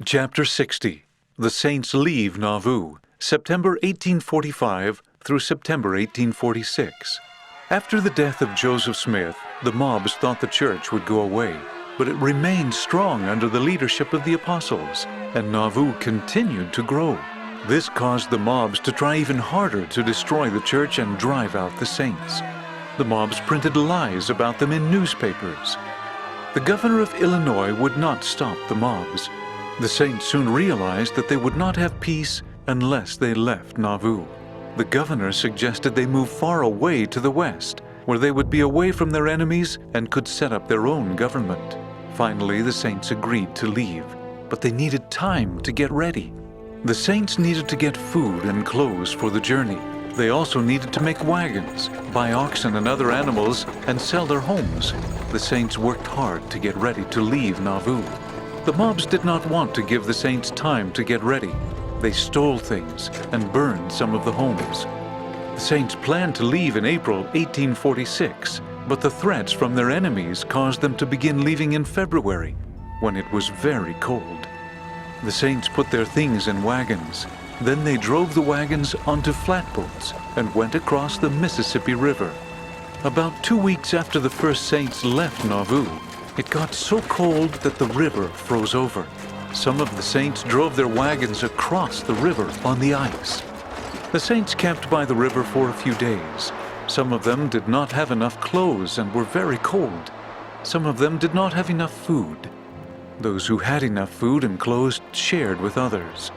Chapter 60. The Saints leave Nauvoo, September 1845 through September 1846. After the death of Joseph Smith, the mobs thought the church would go away, but it remained strong under the leadership of the apostles, and Nauvoo continued to grow. This caused the mobs to try even harder to destroy the church and drive out the saints. The mobs printed lies about them in newspapers. The governor of Illinois would not stop the mobs. The saints soon realized that they would not have peace unless they left Nauvoo. The governor suggested they move far away to the west, where they would be away from their enemies and could set up their own government. Finally, the saints agreed to leave, but they needed time to get ready. The saints needed to get food and clothes for the journey. They also needed to make wagons, buy oxen and other animals, and sell their homes. The saints worked hard to get ready to leave Nauvoo. The mobs did not want to give the saints time to get ready. They stole things and burned some of the homes. The saints planned to leave in April 1846, but the threats from their enemies caused them to begin leaving in February, when it was very cold. The saints put their things in wagons. Then they drove the wagons onto flatboats and went across the Mississippi River. About 2 weeks after the first saints left Nauvoo, it got so cold that the river froze over. Some of the saints drove their wagons across the river on the ice. The saints camped by the river for a few days. Some of them did not have enough clothes and were very cold. Some of them did not have enough food. Those who had enough food and clothes shared with others.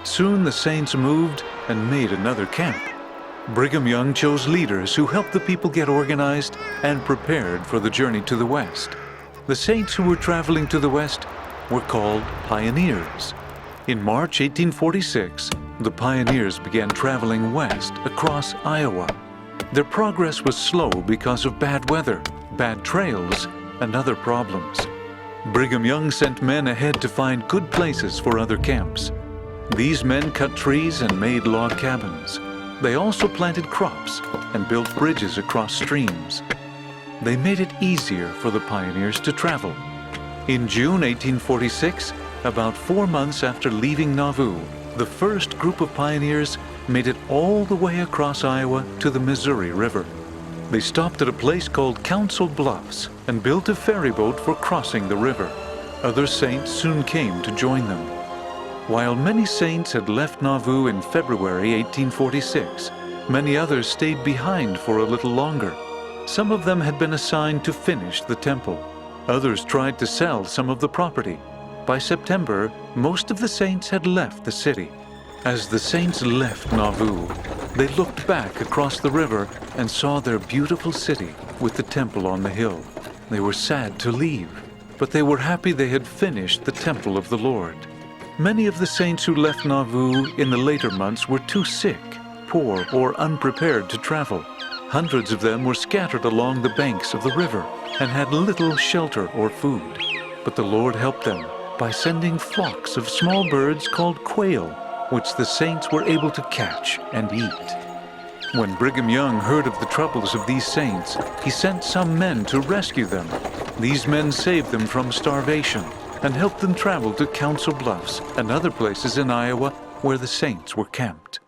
Soon the saints moved and made another camp. Brigham Young chose leaders who helped the people get organized and prepared for the journey to the west. The saints who were traveling to the west were called pioneers. In March 1846, the pioneers began traveling west across Iowa. Their progress was slow because of bad weather, bad trails, and other problems. Brigham Young sent men ahead to find good places for other camps. These men cut trees and made log cabins. They also planted crops and built bridges across streams. They made it easier for the pioneers to travel. In June 1846, about 4 months after leaving Nauvoo, the first group of pioneers made it all the way across Iowa to the Missouri River. They stopped at a place called Council Bluffs and built a ferry boat for crossing the river. Other saints soon came to join them. While many saints had left Nauvoo in February 1846, many others stayed behind for a little longer. Some of them had been assigned to finish the temple. Others tried to sell some of the property. By September, most of the saints had left the city. As the saints left Nauvoo, they looked back across the river and saw their beautiful city with the temple on the hill. They were sad to leave, but they were happy they had finished the temple of the Lord. Many of the saints who left Nauvoo in the later months were too sick, poor, or unprepared to travel. Hundreds of them were scattered along the banks of the river and had little shelter or food. But the Lord helped them by sending flocks of small birds called quail, which the saints were able to catch and eat. When Brigham Young heard of the troubles of these saints, he sent some men to rescue them. These men saved them from starvation and helped them travel to Council Bluffs and other places in Iowa where the saints were camped.